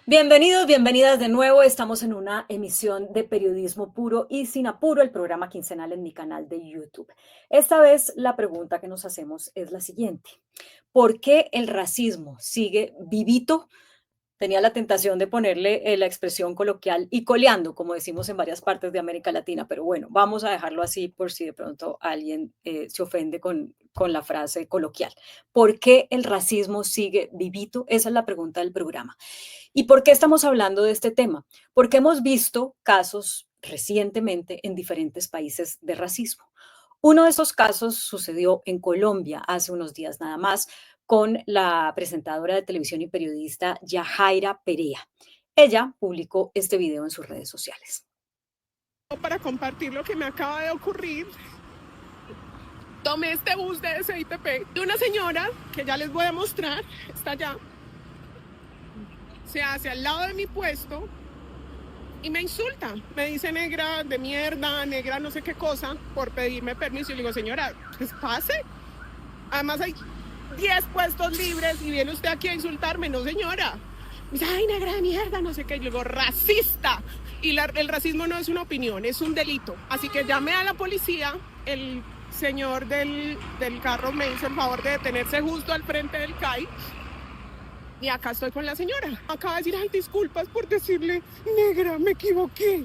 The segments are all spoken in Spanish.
Bienvenidos, bienvenidas de nuevo. Estamos en una emisión de Periodismo Puro y Sin Apuro, el programa quincenal en mi canal de YouTube. Esta vez la pregunta que nos hacemos es la siguiente. ¿Por qué el racismo sigue vivito? Tenía la tentación de ponerle la expresión coloquial y coleando, como decimos en varias partes de América Latina, pero bueno, vamos a dejarlo así por si de pronto alguien se ofende con la frase coloquial. ¿Por qué el racismo sigue vivito? Esa es la pregunta del programa. ¿Y por qué estamos hablando de este tema? Porque hemos visto casos recientemente en diferentes países de racismo. Uno de esos casos sucedió en Colombia hace unos días nada más con la presentadora de televisión y periodista Yajaira Perea. Ella publicó este video en sus redes sociales. Para compartir lo que me acaba de ocurrir, tomé este bus de SITP de una señora que ya les voy a mostrar, está allá, se hace al lado de mi puesto y me insulta, me dice negra de mierda, negra no sé qué cosa, por pedirme permiso. Y le digo, señora, pues pase, además hay 10 puestos libres y viene usted aquí a insultarme. No, señora. Me dice, ay, negra de mierda, no sé qué. Y yo digo, racista. Y el racismo no es una opinión, es un delito. Así que llamé a la policía, el señor del carro me hizo el favor de detenerse justo al frente del CAI. Y acá estoy con la señora. Acaba de decir, ay, disculpas por decirle negra, me equivoqué.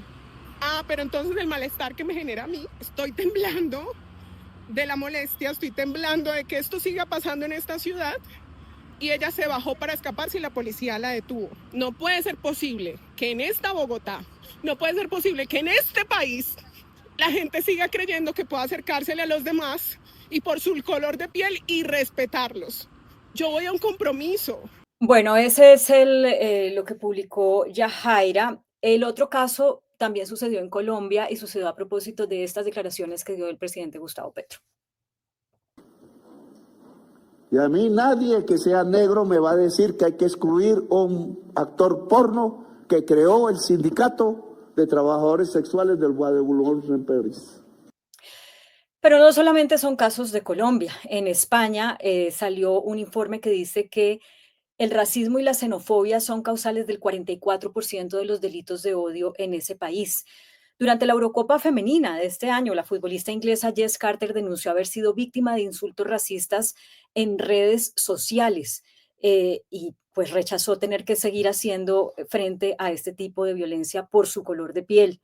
Ah, pero entonces el malestar que me genera a mí, estoy temblando de la molestia, estoy temblando de que esto siga pasando en esta ciudad. Y ella se bajó para escaparse y la policía la detuvo. No puede ser posible que en esta Bogotá, no puede ser posible que en este país la gente siga creyendo que puede acercársele a los demás y por su color de piel y respetarlos. Yo voy a un compromiso. Bueno, ese es lo que publicó Yajaira. El otro caso también sucedió en Colombia y sucedió a propósito de estas declaraciones que dio el presidente Gustavo Petro. Y a mí nadie que sea negro me va a decir que hay que excluir a un actor porno que creó el sindicato de trabajadores sexuales del Bois de Boulogne en París. Pero no solamente son casos de Colombia. En España salió un informe que dice que el racismo y la xenofobia son causales del 44% de los delitos de odio en ese país. Durante la Eurocopa femenina de este año, la futbolista inglesa Jess Carter denunció haber sido víctima de insultos racistas en redes sociales y pues rechazó tener que seguir haciendo frente a este tipo de violencia por su color de piel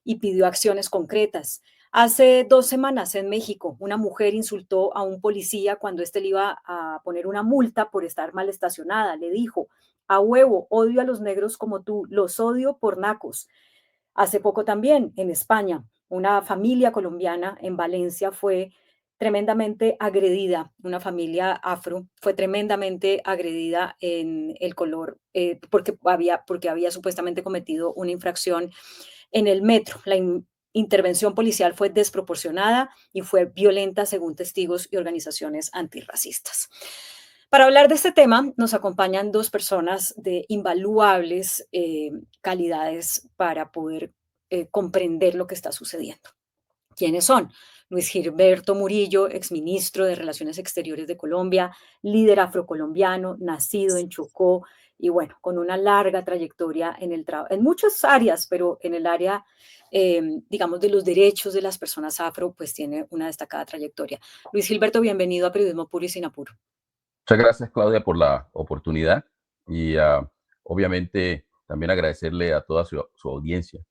y pidió acciones concretas. Hace 2 semanas en México, una mujer insultó a un policía cuando éste le iba a poner una multa por estar mal estacionada. Le dijo, a huevo, odio a los negros como tú, los odio por nacos. Hace poco también en España, una familia colombiana en Valencia fue tremendamente agredida, una familia afro fue tremendamente agredida en el color, porque había supuestamente cometido una infracción en el metro. La intervención policial fue desproporcionada y fue violenta según testigos y organizaciones antirracistas. Para hablar de este tema nos acompañan dos personas de invaluables calidades para poder comprender lo que está sucediendo. ¿Quiénes son? Luis Gilberto Murillo, exministro de Relaciones Exteriores de Colombia, líder afrocolombiano, nacido en Chocó y bueno, con una larga trayectoria en muchas áreas, pero en el área, digamos, de los derechos de las personas afro, pues tiene una destacada trayectoria. Luis Gilberto, bienvenido a Periodismo Puro y Sin Apuro. Muchas gracias, Claudia, por la oportunidad y obviamente también agradecerle a toda su audiencia.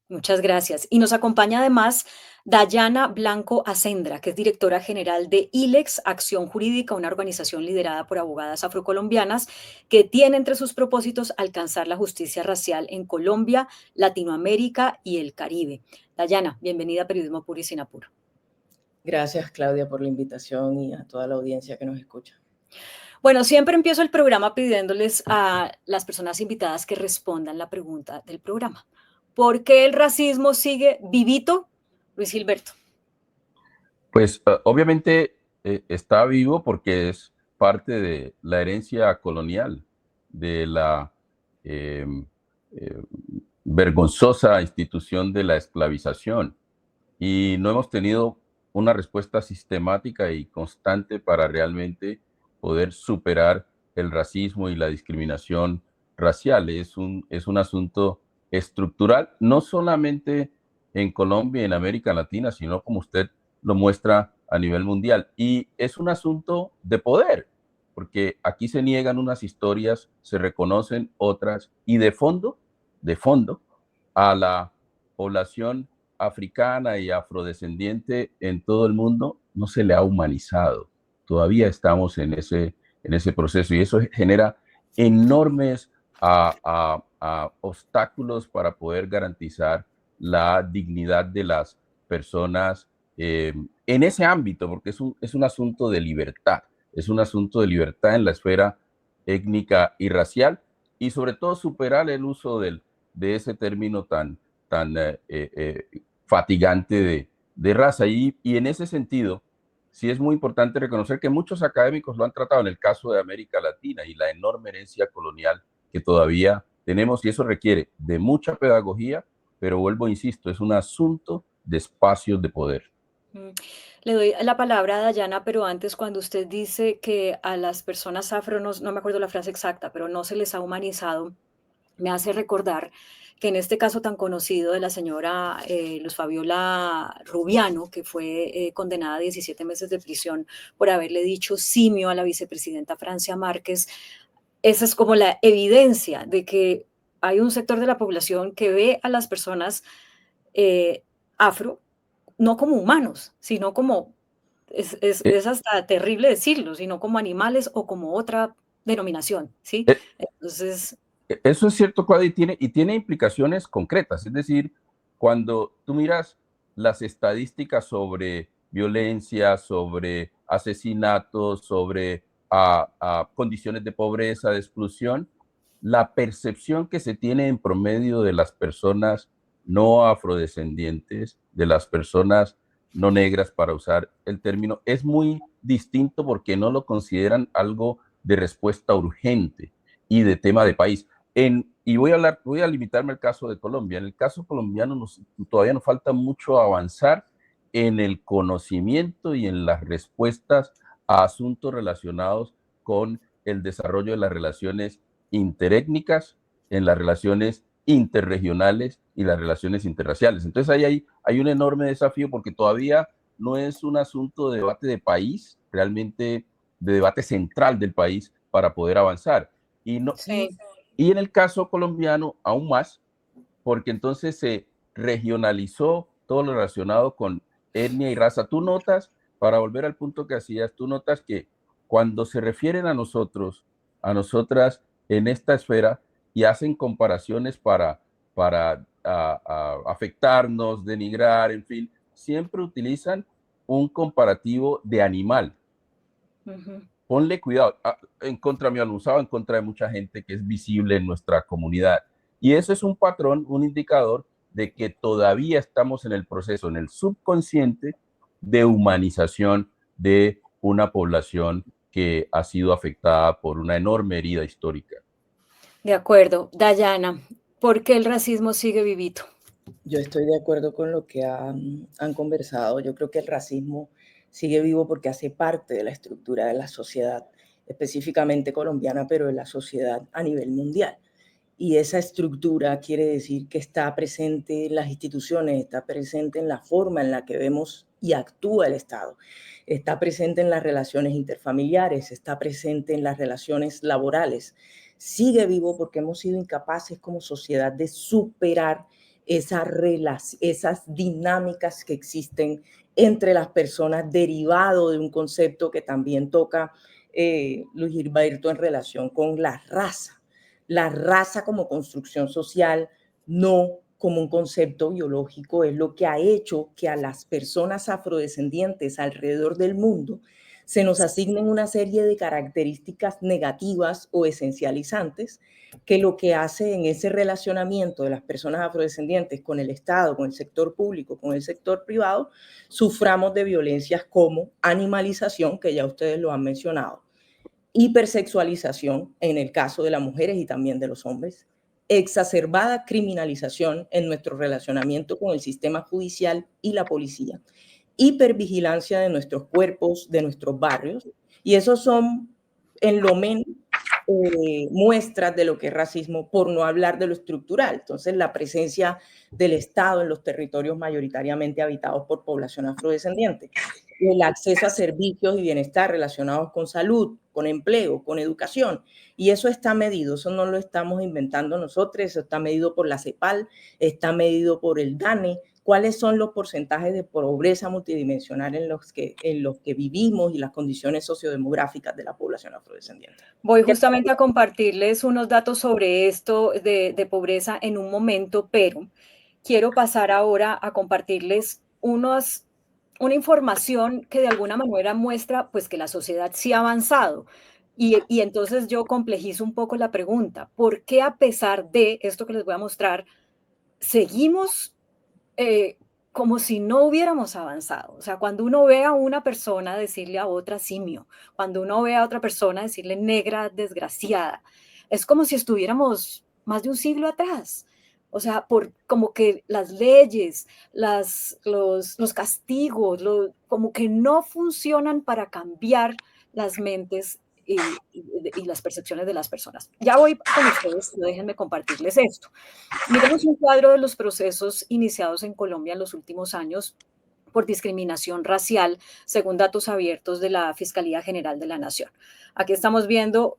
Muchas gracias. Y nos acompaña además Dayana Blanco Acendra, que es directora general de ILEX, Acción Jurídica, una organización liderada por abogadas afrocolombianas que tiene entre sus propósitos alcanzar la justicia racial en Colombia, Latinoamérica y el Caribe. Dayana, bienvenida a Periodismo Puro y Sin Apuro. Gracias, Claudia, por la invitación y a toda la audiencia que nos escucha. Bueno, siempre empiezo el programa pidiéndoles a las personas invitadas que respondan la pregunta del programa. ¿Por qué el racismo sigue vivito, Luis Gilberto? Pues obviamente está vivo porque es parte de la herencia colonial, de la eh, eh, vergonzosa institución de la esclavización. Y no hemos tenido una respuesta sistemática y constante para realmente poder superar el racismo y la discriminación racial, es un asunto estructural, no solamente en Colombia y en América Latina, sino como usted lo muestra a nivel mundial. Y es un asunto de poder, porque aquí se niegan unas historias, se reconocen otras, y de fondo, a la población africana y afrodescendiente en todo el mundo no se le ha humanizado. Todavía estamos en ese proceso y eso genera enormes obstáculos para poder garantizar la dignidad de las personas en ese ámbito, porque es un asunto de libertad, es un asunto de libertad en la esfera étnica y racial, y sobre todo superar el uso de ese término tan fatigante de raza. Y en ese sentido, sí es muy importante reconocer que muchos académicos lo han tratado en el caso de América Latina y la enorme herencia colonial que todavía tenemos, y eso requiere de mucha pedagogía, pero vuelvo, insisto, es un asunto de espacios de poder. Le doy la palabra a Dayana, pero antes, cuando usted dice que a las personas afro, no me acuerdo la frase exacta, pero no se les ha humanizado, me hace recordar que en este caso tan conocido de la señora Luz Fabiola Rubiano, que fue condenada a 17 meses de prisión por haberle dicho simio a la vicepresidenta Francia Márquez, esa es como la evidencia de que hay un sector de la población que ve a las personas afro no como humanos, sino como, Eh, es hasta terrible decirlo, sino como animales o como otra denominación, ¿sí? eh, Entonces, Eso es cierto, Claudia, y tiene implicaciones concretas. Es decir, cuando tú miras las estadísticas sobre violencia, sobre asesinatos, sobre condiciones de pobreza, de exclusión, la percepción que se tiene en promedio de las personas no afrodescendientes, de las personas no negras, para usar el término, es muy distinto porque no lo consideran algo de respuesta urgente y de tema de país. Y voy a limitarme al caso de Colombia. En el caso colombiano todavía nos falta mucho avanzar en el conocimiento y en las respuestas a asuntos relacionados con el desarrollo de las relaciones interétnicas, en las relaciones interregionales y las relaciones interraciales. Entonces ahí hay un enorme desafío porque todavía no es un asunto de debate de país, realmente de debate central del país para poder avanzar. Y, no, sí. y en el caso colombiano, aún más, porque entonces se regionalizó todo lo relacionado con etnia y raza. Tú notas, para volver al punto que hacías, tú notas que cuando se refieren a nosotros, a nosotras en esta esfera y hacen comparaciones para afectarnos, denigrar, en fin, siempre utilizan un comparativo de animal. Ujú. Ponle cuidado, en contra mío lo usaba, en contra de mucha gente que es visible en nuestra comunidad. Y eso es un patrón, un indicador de que todavía estamos en el proceso, en el subconsciente, de humanización de una población que ha sido afectada por una enorme herida histórica. De acuerdo. Dayana, ¿por qué el racismo sigue vivito? Yo estoy de acuerdo con lo que han conversado. Yo creo que el racismo sigue vivo porque hace parte de la estructura de la sociedad, específicamente colombiana, pero de la sociedad a nivel mundial. Y esa estructura quiere decir que está presente en las instituciones, está presente en la forma en la que vemos y actúa el Estado, está presente en las relaciones interfamiliares, está presente en las relaciones laborales. Sigue vivo porque hemos sido incapaces como sociedad de superar esas dinámicas que existen entre las personas, derivado de un concepto que también toca Luis Gilberto en relación con la raza como construcción social, no como un concepto biológico, es lo que ha hecho que a las personas afrodescendientes alrededor del mundo se nos asignen una serie de características negativas o esencializantes que lo que hace en ese relacionamiento de las personas afrodescendientes con el Estado, con el sector público, con el sector privado, suframos de violencias como animalización, que ya ustedes lo han mencionado, hipersexualización en el caso de las mujeres y también de los hombres, exacerbada criminalización en nuestro relacionamiento con el sistema judicial y la policía, hipervigilancia de nuestros cuerpos, de nuestros barrios, y esos son en lo menos muestras de lo que es racismo, por no hablar de lo estructural. Entonces, la presencia del Estado en los territorios mayoritariamente habitados por población afrodescendiente, el acceso a servicios y bienestar relacionados con salud, con empleo, con educación, y eso está medido, eso no lo estamos inventando nosotros, eso está medido por la CEPAL, está medido por el DANE. ¿Cuáles son los porcentajes de pobreza multidimensional en los que vivimos y las condiciones sociodemográficas de la población afrodescendiente? Voy justamente a compartirles unos datos sobre esto de pobreza en un momento, pero quiero pasar ahora a compartirles una información que de alguna manera muestra pues que la sociedad sí ha avanzado. Y entonces yo complejizo un poco la pregunta, ¿por qué a pesar de esto que les voy a mostrar, seguimos como si no hubiéramos avanzado? O sea, cuando uno ve a una persona decirle a otra simio, cuando uno ve a otra persona decirle negra desgraciada, es como si estuviéramos más de un siglo atrás. O sea, como que las leyes, los castigos, como que no funcionan para cambiar las mentes y las percepciones de las personas. Ya voy con ustedes, déjenme compartirles esto. Miremos un cuadro de los procesos iniciados en Colombia en los últimos años por discriminación racial, según datos abiertos de la Fiscalía General de la Nación. Aquí estamos viendo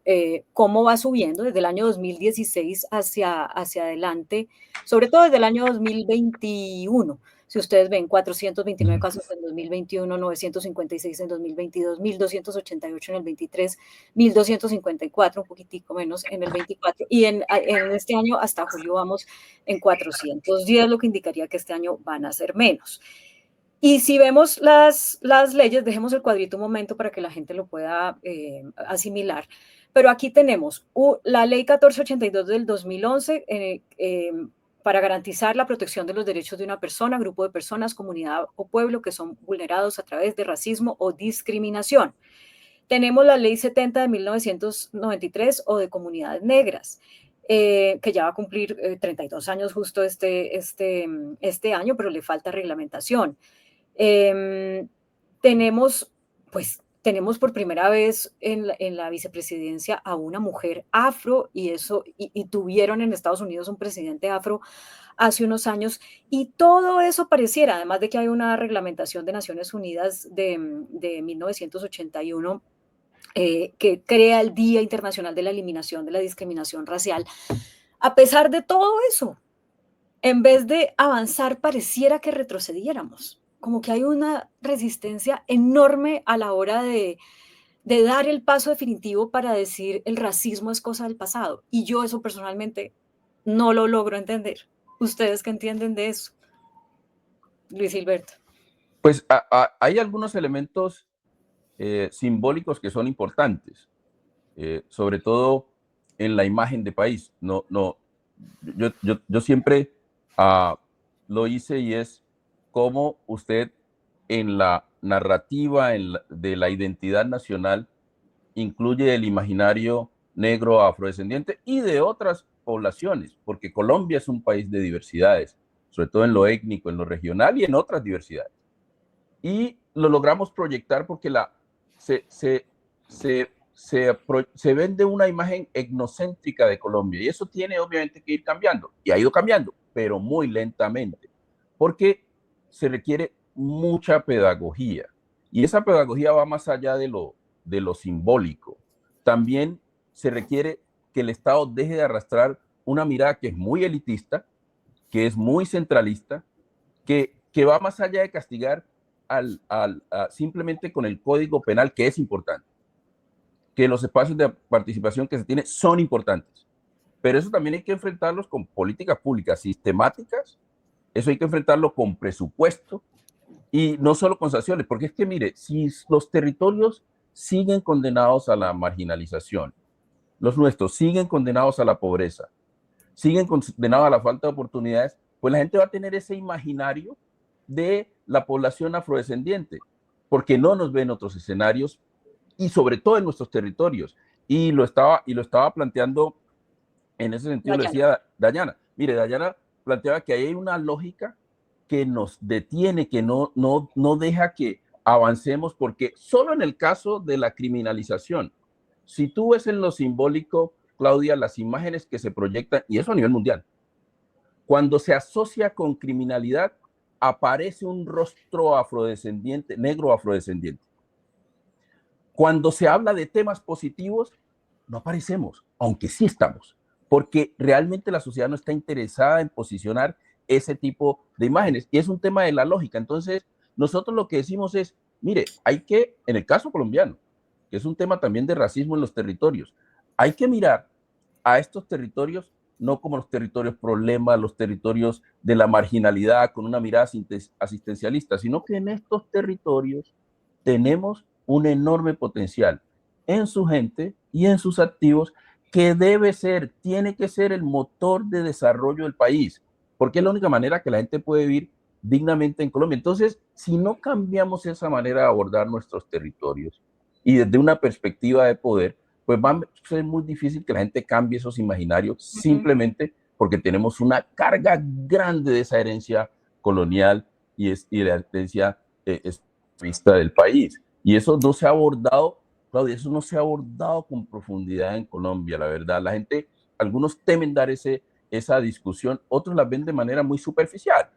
cómo va subiendo desde el año 2016 hacia adelante, sobre todo desde el año 2021. Si ustedes ven, 429 casos en 2021, 956 en 2022, 1.288 en el 23, 1.254, un poquitico menos en el 24, y en este año hasta julio vamos en 410, lo que indicaría que este año van a ser menos. Y si vemos las leyes, dejemos el cuadrito un momento para que la gente lo pueda asimilar. Pero aquí tenemos la ley 1482 del 2011 para garantizar la protección de los derechos de una persona, grupo de personas, comunidad o pueblo que son vulnerados a través de racismo o discriminación. Tenemos la ley 70 de 1993 o de comunidades negras. Que ya va a cumplir 32 años justo este año, pero le falta reglamentación. Tenemos por primera vez en la vicepresidencia a una mujer afro y tuvieron en Estados Unidos un presidente afro hace unos años, y todo eso pareciera, además de que hay una reglamentación de Naciones Unidas de 1981 que crea el Día Internacional de la Eliminación de la Discriminación Racial. A pesar de todo eso, en vez de avanzar, pareciera que retrocediéramos. Como que hay una resistencia enorme a la hora de dar el paso definitivo para decir el racismo es cosa del pasado. Y yo eso personalmente no lo logro entender. ¿Ustedes qué entienden de eso? Luis Gilberto. Pues hay algunos elementos simbólicos que son importantes, sobre todo en la imagen de país. Yo siempre lo hice, y es cómo usted en la narrativa de la identidad nacional incluye el imaginario negro, afrodescendiente y de otras poblaciones, porque Colombia es un país de diversidades, sobre todo en lo étnico, en lo regional y en otras diversidades. Y lo logramos proyectar porque se vende una imagen etnocéntrica de Colombia, y eso tiene obviamente que ir cambiando, y ha ido cambiando, pero muy lentamente, porque se requiere mucha pedagogía, y esa pedagogía va más allá de lo simbólico. También se requiere que el Estado deje de arrastrar una mirada que es muy elitista, que es muy centralista, que va más allá de castigar simplemente con el Código Penal, que es importante, que los espacios de participación que se tiene son importantes, pero eso también hay que enfrentarlos con políticas públicas sistemáticas, eso hay que enfrentarlo con presupuesto y no solo con sanciones, porque es que mire, si los territorios siguen condenados a la marginalización, los nuestros siguen condenados a la pobreza, siguen condenados a la falta de oportunidades, pues la gente va a tener ese imaginario de la población afrodescendiente, porque no nos ven otros escenarios, y sobre todo en nuestros territorios. Y lo estaba planteando en ese sentido, lo decía Dayana. Mire, Dayana planteaba que hay una lógica que nos detiene, que no deja que avancemos, porque solo en el caso de la criminalización, Si tú ves en lo simbólico, Claudia, las imágenes que se proyectan, y eso a nivel mundial, cuando se asocia con criminalidad, aparece un rostro afrodescendiente, negro afrodescendiente. Cuando se habla de temas positivos, no aparecemos, aunque sí estamos, porque realmente la sociedad no está interesada en posicionar ese tipo de imágenes. Y es un tema de la lógica. Entonces, nosotros lo que decimos es, mire, hay que, en el caso colombiano, que es un tema también de racismo en los territorios, hay que mirar a estos territorios no como los territorios problemas, los territorios de la marginalidad con una mirada asistencialista, sino que en estos territorios tenemos un enorme potencial en su gente y en sus activos que tiene que ser el motor de desarrollo del país, porque es la única manera que la gente puede vivir dignamente en Colombia. Entonces, si no cambiamos esa manera de abordar nuestros territorios y desde una perspectiva de poder, pues va a ser muy difícil que la gente cambie esos imaginarios simplemente porque tenemos una carga grande de esa herencia colonial y de la herencia vista del país. Y eso no se ha abordado, Claudia, eso no se ha abordado con profundidad en Colombia, la verdad. La gente, algunos temen dar esa discusión, otros la ven de manera muy superficial.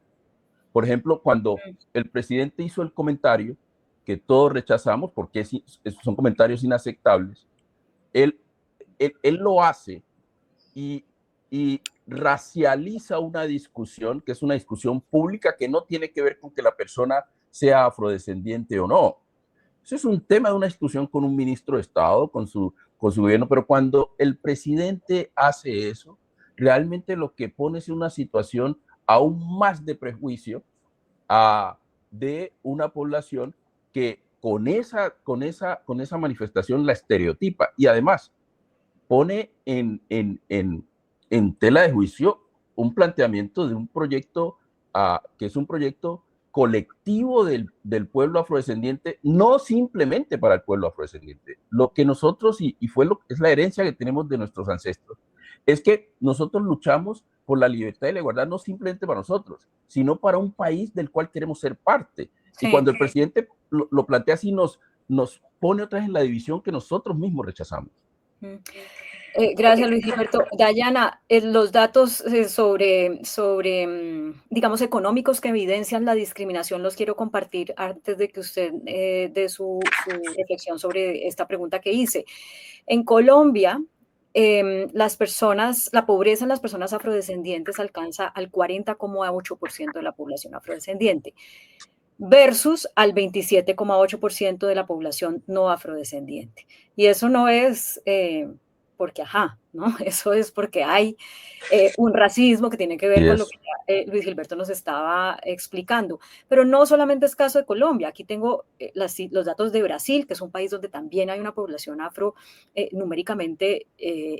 Por ejemplo, cuando el presidente hizo el comentario que todos rechazamos porque son comentarios inaceptables, él lo hace y racializa una discusión que es una discusión pública que no tiene que ver con que la persona sea afrodescendiente o no. Eso es un tema de una discusión con un ministro de Estado, con su gobierno, pero cuando el presidente hace eso, realmente lo que pone es una situación aún más de prejuicio de una población que con esa manifestación la estereotipa y además pone en tela de juicio un planteamiento de un proyecto que es un proyecto colectivo del pueblo afrodescendiente, no simplemente para el pueblo afrodescendiente. Lo que nosotros, es la herencia que tenemos de nuestros ancestros, es que nosotros luchamos por la libertad y la igualdad no simplemente para nosotros, sino para un país del cual queremos ser parte. Sí. Y cuando el presidente lo plantea así, nos pone otra vez en la división que nosotros mismos rechazamos. Gracias, Luis Gilberto. Dayana, los datos sobre, digamos, económicos que evidencian la discriminación los quiero compartir antes de que usted dé su reflexión sobre esta pregunta que hice. En Colombia, la pobreza en las personas afrodescendientes alcanza al 40,8% de la población afrodescendiente versus al 27,8% de la población no afrodescendiente. Y eso no es porque, ¿no? Eso es porque hay un racismo que tiene que ver con lo que Luis Gilberto nos estaba explicando. Pero no solamente es caso de Colombia. Aquí tengo los datos de Brasil, que es un país donde también hay una población afro numéricamente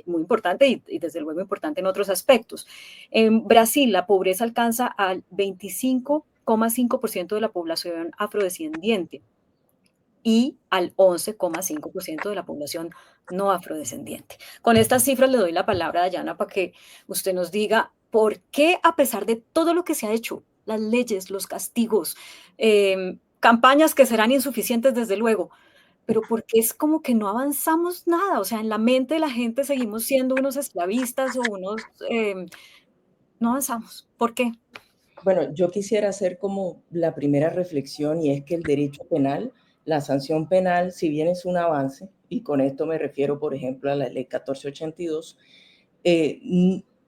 muy importante y desde luego importante en otros aspectos. En Brasil, la pobreza alcanza al 25,5% de la población afrodescendiente y al 11,5% de la población no afrodescendiente. Con estas cifras le doy la palabra a Dayana para que usted nos diga por qué, a pesar de todo lo que se ha hecho, las leyes, los castigos, campañas que serán insuficientes desde luego, pero por qué es como que no avanzamos nada. O sea, en la mente de la gente seguimos siendo unos esclavistas o unos... no avanzamos. ¿Por qué? Bueno, yo quisiera hacer como la primera reflexión, y es que el derecho penal, la sanción penal, si bien es un avance, y con esto me refiero, por ejemplo, a la ley 1482,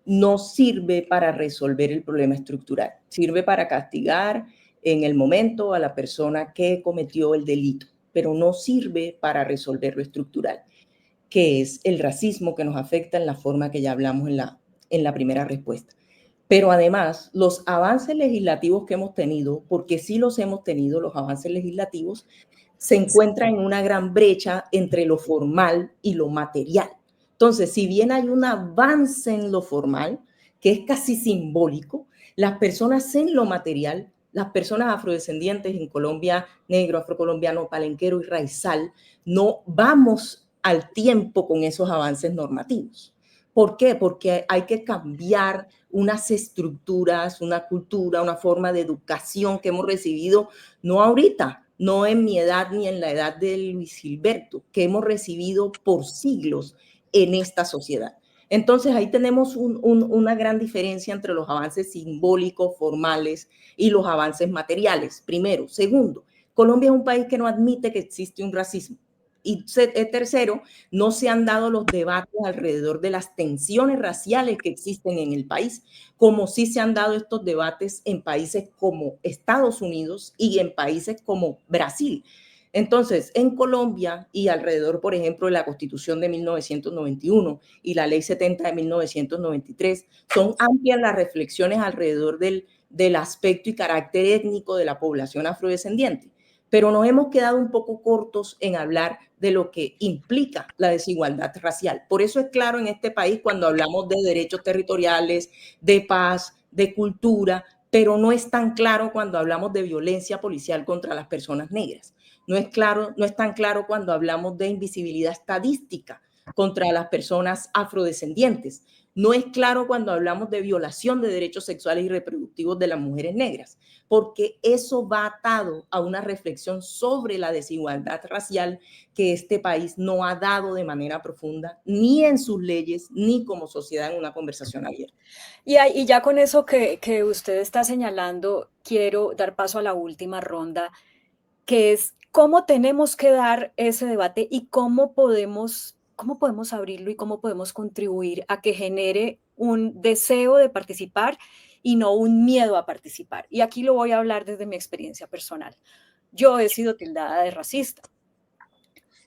no sirve para resolver el problema estructural. Sirve para castigar en el momento a la persona que cometió el delito, pero no sirve para resolver lo estructural, que es el racismo que nos afecta en la forma que ya hablamos en la primera respuesta. Pero además, los avances legislativos que hemos tenido, porque sí los hemos tenido, los avances legislativos, se encuentran en una gran brecha entre lo formal y lo material. Entonces, si bien hay un avance en lo formal, que es casi simbólico, las personas en lo material, las personas afrodescendientes en Colombia, negro, afrocolombiano, palenquero y raizal, no vamos al tiempo con esos avances normativos. ¿Por qué? Porque hay que cambiar unas estructuras, una cultura, una forma de educación que hemos recibido, no ahorita, no en mi edad ni en la edad de Luis Gilberto, que hemos recibido por siglos en esta sociedad. Entonces ahí tenemos una gran diferencia entre los avances simbólicos, formales y los avances materiales, primero. Segundo, Colombia es un país que no admite que existe un racismo. Y tercero, no se han dado los debates alrededor de las tensiones raciales que existen en el país, como sí se han dado estos debates en países como Estados Unidos y en países como Brasil. Entonces, en Colombia y alrededor, por ejemplo, de la Constitución de 1991 y la Ley 70 de 1993, son amplias las reflexiones alrededor del aspecto y carácter étnico de la población afrodescendiente, pero nos hemos quedado un poco cortos en hablar de lo que implica la desigualdad racial. Por eso es claro en este país cuando hablamos de derechos territoriales, de paz, de cultura, pero no es tan claro cuando hablamos de violencia policial contra las personas negras. No es tan claro cuando hablamos de invisibilidad estadística contra las personas afrodescendientes. No es claro cuando hablamos de violación de derechos sexuales y reproductivos de las mujeres negras, porque eso va atado a una reflexión sobre la desigualdad racial que este país no ha dado de manera profunda, ni en sus leyes, ni como sociedad en una conversación abierta. Y ya con eso que usted está señalando, quiero dar paso a la última ronda, que es cómo tenemos que dar ese debate y cómo podemos abrirlo y cómo podemos contribuir a que genere un deseo de participar y no un miedo a participar. Y aquí lo voy a hablar desde mi experiencia personal. Yo he sido tildada de racista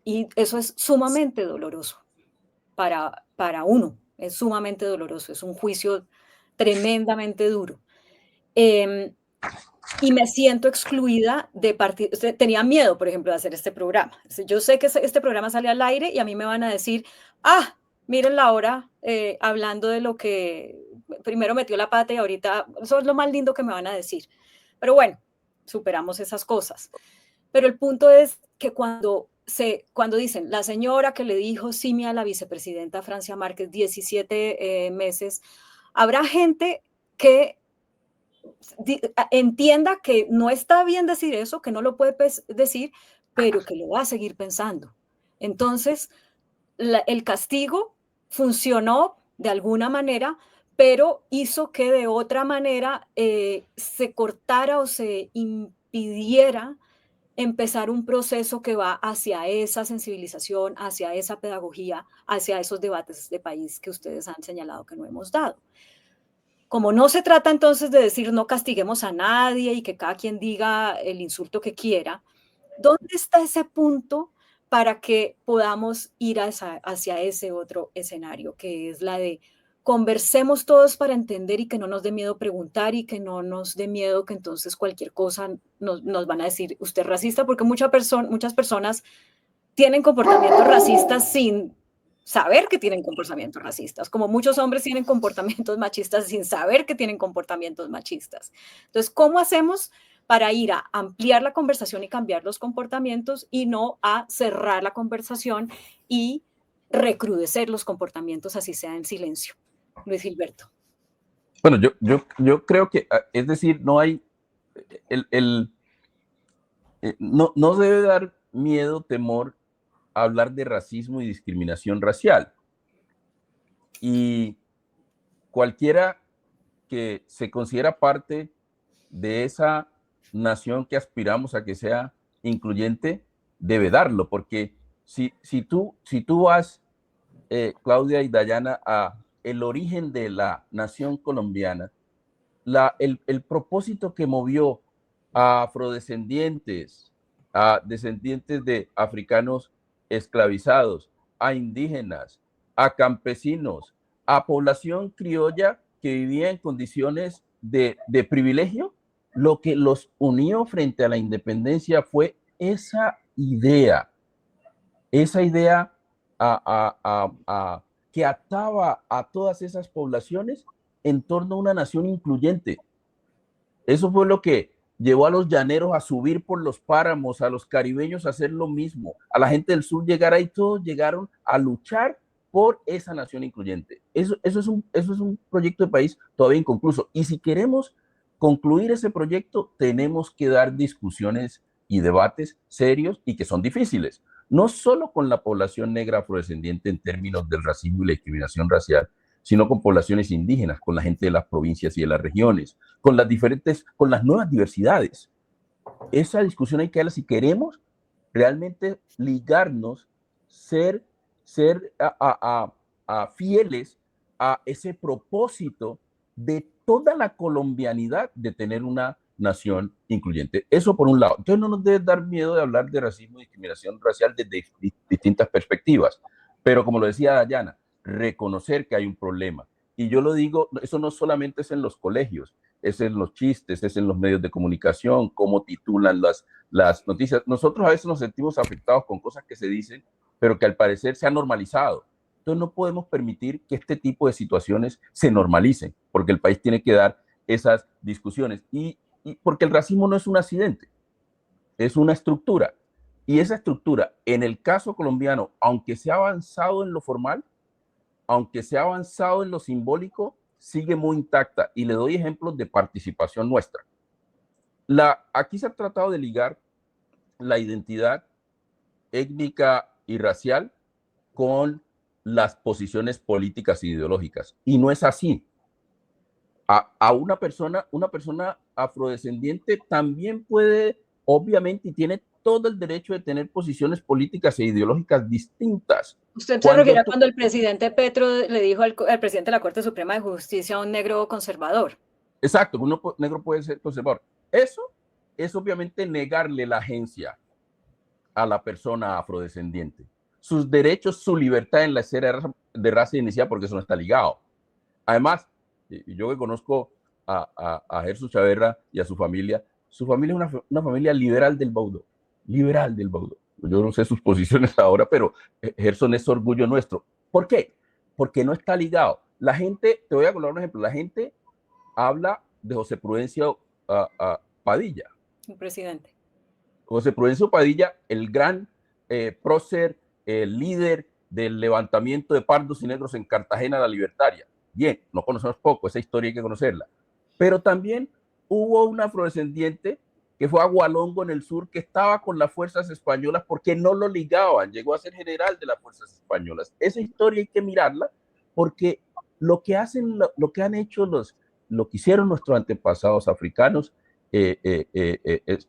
y eso es sumamente doloroso para uno, es sumamente doloroso, es un juicio tremendamente duro. Y me siento excluida de partir. Tenía miedo, por ejemplo, de hacer este programa. Yo sé que este programa sale al aire y a mí me van a decir, miren Laura, hablando de lo que primero metió la pata y ahorita, eso es lo más lindo que me van a decir. Pero bueno, superamos esas cosas. Pero el punto es que cuando dicen, la señora que le dijo simia a la vicepresidenta Francia Márquez, 17 meses, habrá gente que entienda que no está bien decir eso, que no lo puede decir, pero que lo va a seguir pensando. Entonces, el castigo funcionó de alguna manera, pero hizo que de otra manera se cortara o se impidiera empezar un proceso que va hacia esa sensibilización, hacia esa pedagogía, hacia esos debates de país que ustedes han señalado que no hemos dado. Como no se trata entonces de decir no castiguemos a nadie y que cada quien diga el insulto que quiera, ¿dónde está ese punto para que podamos ir hacia ese otro escenario, que es la de conversemos todos para entender y que no nos dé miedo preguntar y que no nos dé miedo que entonces cualquier cosa nos van a decir usted es racista? Porque muchas personas tienen comportamientos racistas sin saber que tienen comportamientos racistas, como muchos hombres tienen comportamientos machistas sin saber que tienen comportamientos machistas. Entonces, ¿cómo hacemos para ir a ampliar la conversación y cambiar los comportamientos y no a cerrar la conversación y recrudecer los comportamientos, así sea en silencio? Luis Gilberto. Bueno, yo creo que, es decir, no hay, no debe dar miedo, temor a hablar de racismo y discriminación racial. Y cualquiera que se considera parte de esa nación que aspiramos a que sea incluyente debe darlo, porque si tú vas, Claudia y Dayana, a el origen de la nación colombiana, el propósito que movió a afrodescendientes, a descendientes de africanos esclavizados, a indígenas, a campesinos, a población criolla que vivía en condiciones de privilegio, lo que los unió frente a la independencia fue esa idea que ataba a todas esas poblaciones en torno a una nación incluyente. Eso fue lo que llevó a los llaneros a subir por los páramos, a los caribeños a hacer lo mismo, a la gente del sur llegar ahí, todos llegaron a luchar por esa nación incluyente. Eso es un proyecto de país todavía inconcluso. Y si queremos concluir ese proyecto, tenemos que dar discusiones y debates serios y que son difíciles, no solo con la población negra afrodescendiente en términos del racismo y la discriminación racial, sino con poblaciones indígenas, con la gente de las provincias y de las regiones, con las nuevas diversidades. Esa discusión hay que darla si queremos realmente ligarnos, ser fieles a ese propósito de toda la colombianidad de tener una nación incluyente. Eso por un lado. Entonces no nos debe dar miedo de hablar de racismo y discriminación racial desde distintas perspectivas. Pero como lo decía Dayana, reconocer que hay un problema. Y yo lo digo, eso no solamente es en los colegios, es en los chistes, es en los medios de comunicación, cómo titulan las noticias. Nosotros a veces nos sentimos afectados con cosas que se dicen, pero que al parecer se han normalizado. Entonces no podemos permitir que este tipo de situaciones se normalicen, porque el país tiene que dar esas discusiones. Y porque el racismo no es un accidente, es una estructura. Y esa estructura, en el caso colombiano, aunque se ha avanzado en lo formal, aunque se ha avanzado en lo simbólico, sigue muy intacta. Y le doy ejemplos de participación nuestra. Aquí se ha tratado de ligar la identidad étnica y racial con las posiciones políticas e ideológicas. Y no es así. A una persona afrodescendiente también puede, obviamente, y tiene todo el derecho de tener posiciones políticas e ideológicas distintas. Usted se refiere a cuando el presidente Petro le dijo al presidente de la Corte Suprema de Justicia, un negro conservador. Exacto, un negro puede ser conservador. Eso es obviamente negarle la agencia a la persona afrodescendiente. Sus derechos, su libertad en la esfera de raza y etnicidad, porque eso no está ligado. Además, yo que conozco a Gerson Chaverra y a su familia es una familia liberal del Baudó. Liberal del Baudó. Yo no sé sus posiciones ahora, pero Gerson es orgullo nuestro. ¿Por qué? Porque no está ligado. La gente, te voy a colocar un ejemplo, la gente habla de José Prudencio Padilla. El presidente. José Prudencio Padilla, el gran prócer, el líder del levantamiento de pardos y negros en Cartagena la Libertaria. Bien, no conocemos poco, esa historia hay que conocerla. Pero también hubo un afrodescendiente que fue a Gualongo en el sur, que estaba con las fuerzas españolas porque no lo ligaban, llegó a ser general de las fuerzas españolas. Esa historia hay que mirarla porque lo que han hecho lo que hicieron nuestros antepasados africanos,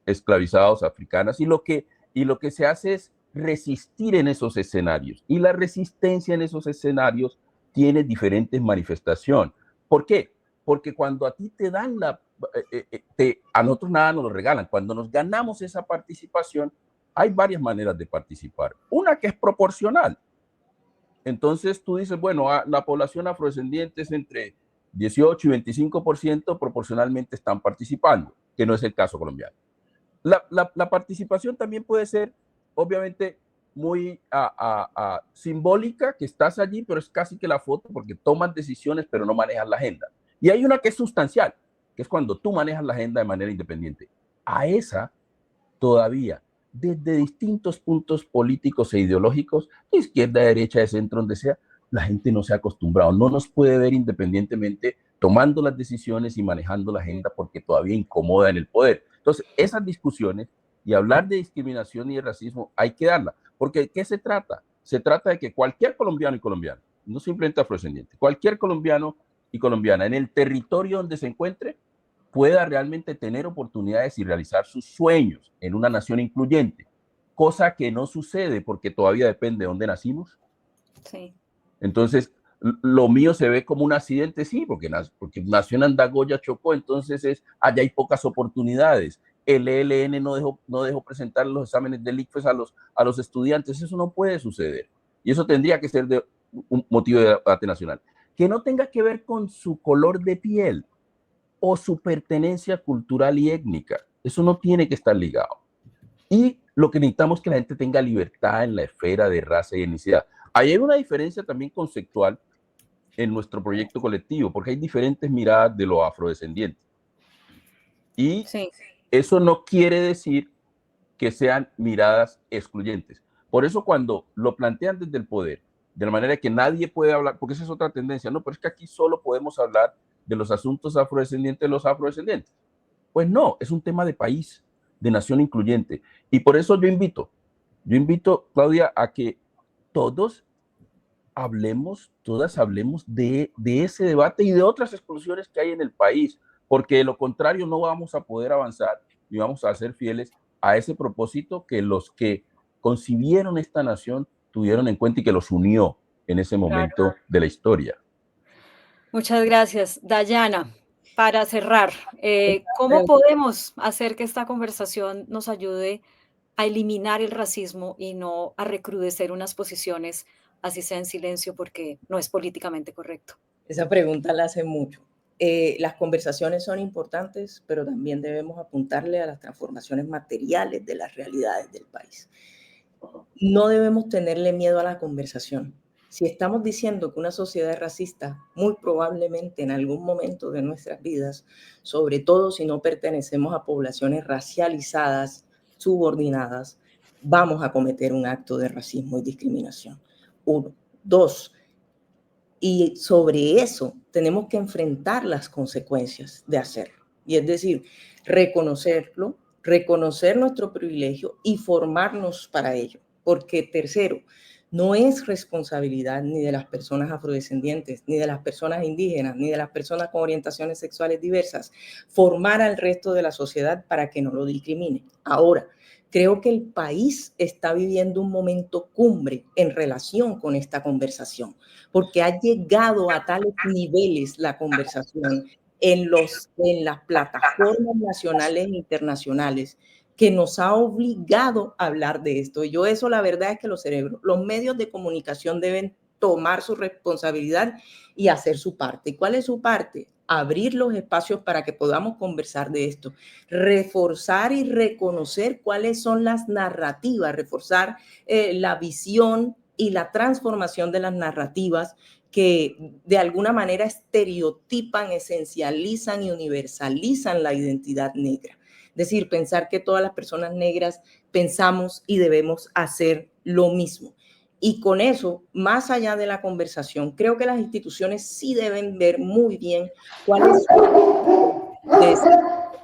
esclavizados africanas, y lo que se hace es resistir en esos escenarios. Y la resistencia en esos escenarios tiene diferentes manifestaciones. ¿Por qué? Porque cuando a ti te dan a nosotros nada nos lo regalan. Cuando nos ganamos esa participación, hay varias maneras de participar. Una que es proporcional. Entonces tú dices, bueno, la población afrodescendiente es entre 18 y 25%, proporcionalmente están participando, que no es el caso colombiano. La participación también puede ser, obviamente, muy simbólica, que estás allí, pero es casi que la foto, porque tomas decisiones, pero no manejas la agenda. Y hay una que es sustancial, que es cuando tú manejas la agenda de manera independiente. A esa, todavía, desde distintos puntos políticos e ideológicos, de izquierda, de derecha, de centro, donde sea, la gente no se ha acostumbrado, no nos puede ver independientemente tomando las decisiones y manejando la agenda porque todavía incomoda en el poder. Entonces, esas discusiones y hablar de discriminación y de racismo hay que darla, porque ¿de qué se trata? Se trata de que cualquier colombiano y colombiana, no simplemente afrodescendiente, cualquier colombiano y colombiana en el territorio donde se encuentre pueda realmente tener oportunidades y realizar sus sueños en una nación incluyente, cosa que no sucede porque todavía depende de dónde nacimos. Sí. Entonces, lo mío se ve como un accidente, sí, porque nació en Andagoya, Chocó, entonces allá hay pocas oportunidades. El ELN no dejó presentar los exámenes del ICFES a los estudiantes, eso no puede suceder. Y eso tendría que ser un motivo de debate nacional. Que no tenga que ver con su color de piel o su pertenencia cultural y étnica. Eso no tiene que estar ligado. Y lo que necesitamos es que la gente tenga libertad en la esfera de raza y etnicidad. Ahí hay una diferencia también conceptual en nuestro proyecto colectivo, porque hay diferentes miradas de los afrodescendientes. Y sí, eso no quiere decir que sean miradas excluyentes. Por eso cuando lo plantean desde el poder, de la manera que nadie puede hablar, porque esa es otra tendencia, no, pero es que aquí solo podemos hablar de los asuntos afrodescendientes de los afrodescendientes. Pues no, es un tema de país. de nación incluyente. Y por eso yo invito, Claudia, a que todos todas hablemos de ese debate y de otras exclusiones que hay en el país, porque de lo contrario no vamos a poder avanzar y vamos a ser fieles a ese propósito que los que concibieron esta nación tuvieron en cuenta y que los unió en ese Claro. momento de la historia. Muchas gracias. Dayana, para cerrar, ¿cómo Pero podemos hacer que esta conversación nos ayude a eliminar el racismo y no a recrudecer unas posiciones, así sea en silencio, porque no es políticamente correcto? esa pregunta la hace mucho. Las conversaciones son importantes, pero también debemos apuntarle a las transformaciones materiales de las realidades del país. No debemos tenerle miedo a la conversación. Si estamos diciendo que una sociedad es racista, muy probablemente en algún momento de nuestras vidas, sobre todo si no pertenecemos a poblaciones racializadas, subordinadas, vamos a cometer un acto de racismo y discriminación. Uno. Dos, y sobre eso tenemos que enfrentar las consecuencias de hacerlo. Y es decir, reconocerlo, reconocer nuestro privilegio y formarnos para ello. Porque tercero, no es responsabilidad ni de las personas afrodescendientes, ni de las personas indígenas, ni de las personas con orientaciones sexuales diversas, formar al resto de la sociedad para que no lo discrimine. Ahora, creo que el país está viviendo un momento cumbre en relación con esta conversación, porque ha llegado a tales niveles la conversación en las plataformas nacionales e internacionales que nos ha obligado a hablar de esto. Y yo eso, la verdad es que los medios de comunicación deben tomar su responsabilidad y hacer su parte. ¿Y cuál es su parte? Abrir los espacios para que podamos conversar de esto, reforzar y reconocer cuáles son las narrativas, reforzar la visión y la transformación de las narrativas que de alguna manera estereotipan, esencializan y universalizan la identidad negra. Es decir, pensar que todas las personas negras pensamos y debemos hacer lo mismo. Y con eso, más allá de la conversación, creo que las instituciones sí deben ver muy bien cuáles son las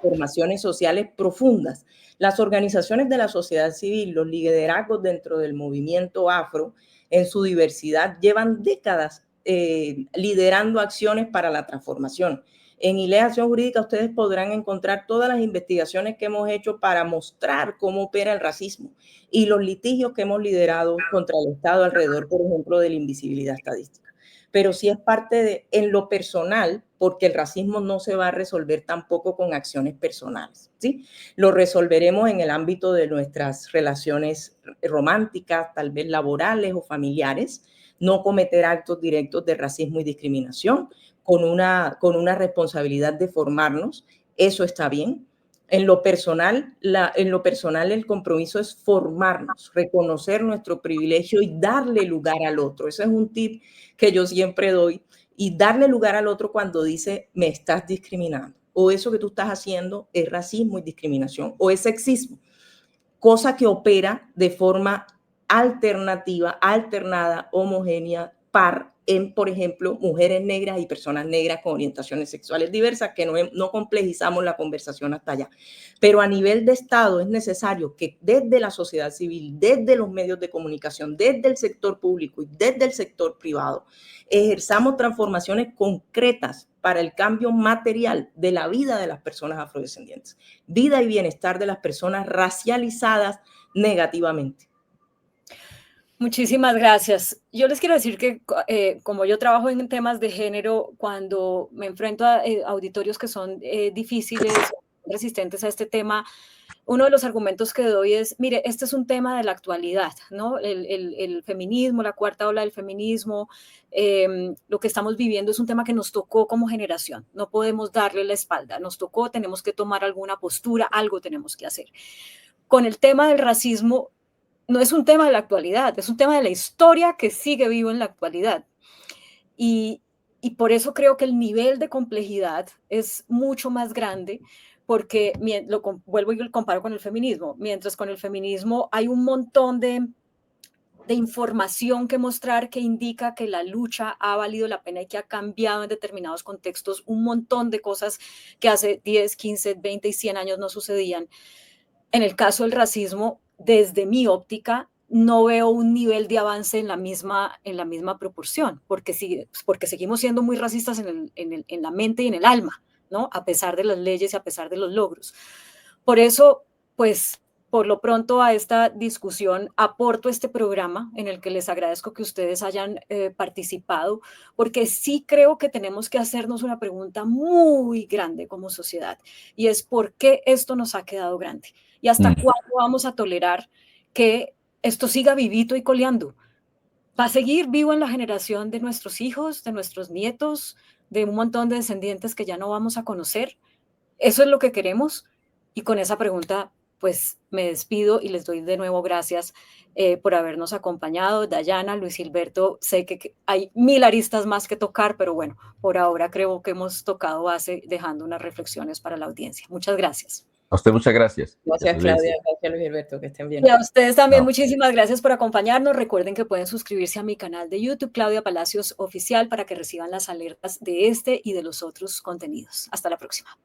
formaciones sociales profundas. Las organizaciones de la sociedad civil, los liderazgos dentro del movimiento afro, en su diversidad, llevan décadas liderando acciones para la transformación. En ILEA Acción Jurídica ustedes podrán encontrar todas las investigaciones que hemos hecho para mostrar cómo opera el racismo y los litigios que hemos liderado contra el Estado alrededor, por ejemplo, de la invisibilidad estadística. Pero sí es parte de, en lo personal, porque el racismo no se va a resolver tampoco con acciones personales, ¿sí? Lo resolveremos en el ámbito de nuestras relaciones románticas, tal vez laborales o familiares, no cometer actos directos de racismo y discriminación, con una responsabilidad de formarnos, eso está bien. En lo personal, el compromiso es formarnos, reconocer nuestro privilegio y darle lugar al otro. Ese es un tip que yo siempre doy. Y darle lugar al otro cuando dice, me estás discriminando, o eso que tú estás haciendo es racismo y discriminación, o es sexismo, cosa que opera de forma alternativa, alternada, homogénea, par en, por ejemplo, mujeres negras y personas negras con orientaciones sexuales diversas, que no complejizamos la conversación hasta allá. Pero a nivel de Estado es necesario que desde la sociedad civil, desde los medios de comunicación, desde el sector público y desde el sector privado, ejerzamos transformaciones concretas para el cambio material de la vida de las personas afrodescendientes, vida y bienestar de las personas racializadas negativamente. Muchísimas gracias. Yo les quiero decir que como yo trabajo en temas de género, cuando me enfrento a auditorios que son difíciles, resistentes a este tema, uno de los argumentos que doy es, mire, este es un tema de la actualidad, ¿no? El feminismo, la cuarta ola del feminismo, lo que estamos viviendo es un tema que nos tocó como generación. No podemos darle la espalda, nos tocó, tenemos que tomar alguna postura, algo tenemos que hacer. Con el tema del racismo, no es un tema de la actualidad, es un tema de la historia que sigue vivo en la actualidad. Y por eso creo que el nivel de complejidad es mucho más grande, porque vuelvo y lo comparo con el feminismo. Mientras con el feminismo hay un montón de información que mostrar que indica que la lucha ha valido la pena y que ha cambiado en determinados contextos un montón de cosas que hace 10, 15, 20 y 100 años no sucedían. En el caso del racismo, desde mi óptica, no veo un nivel de avance en la misma proporción, porque seguimos siendo muy racistas en la mente y en el alma, ¿no? A pesar de las leyes y a pesar de los logros. Por eso, pues, por lo pronto a esta discusión aporto este programa en el que les agradezco que ustedes hayan participado, porque sí creo que tenemos que hacernos una pregunta muy grande como sociedad, y es ¿por qué esto nos ha quedado grande? ¿Y hasta cuándo vamos a tolerar que esto siga vivito y coleando? Va a seguir vivo en la generación de nuestros hijos, de nuestros nietos, de un montón de descendientes que ya no vamos a conocer. ¿Eso es lo que queremos? Y con esa pregunta, pues me despido y les doy de nuevo gracias por habernos acompañado. Dayana, Luis Gilberto, sé que hay 1000 aristas más que tocar, pero bueno, por ahora creo que hemos tocado base dejando unas reflexiones para la audiencia. Muchas gracias. A usted muchas gracias. Gracias, Claudia. Gracias, Luis Gilberto. Que estén bien. Y a ustedes también, No. muchísimas gracias por acompañarnos. Recuerden que pueden suscribirse a mi canal de YouTube, Claudia Palacios Oficial, para que reciban las alertas de este y de los otros contenidos. Hasta la próxima.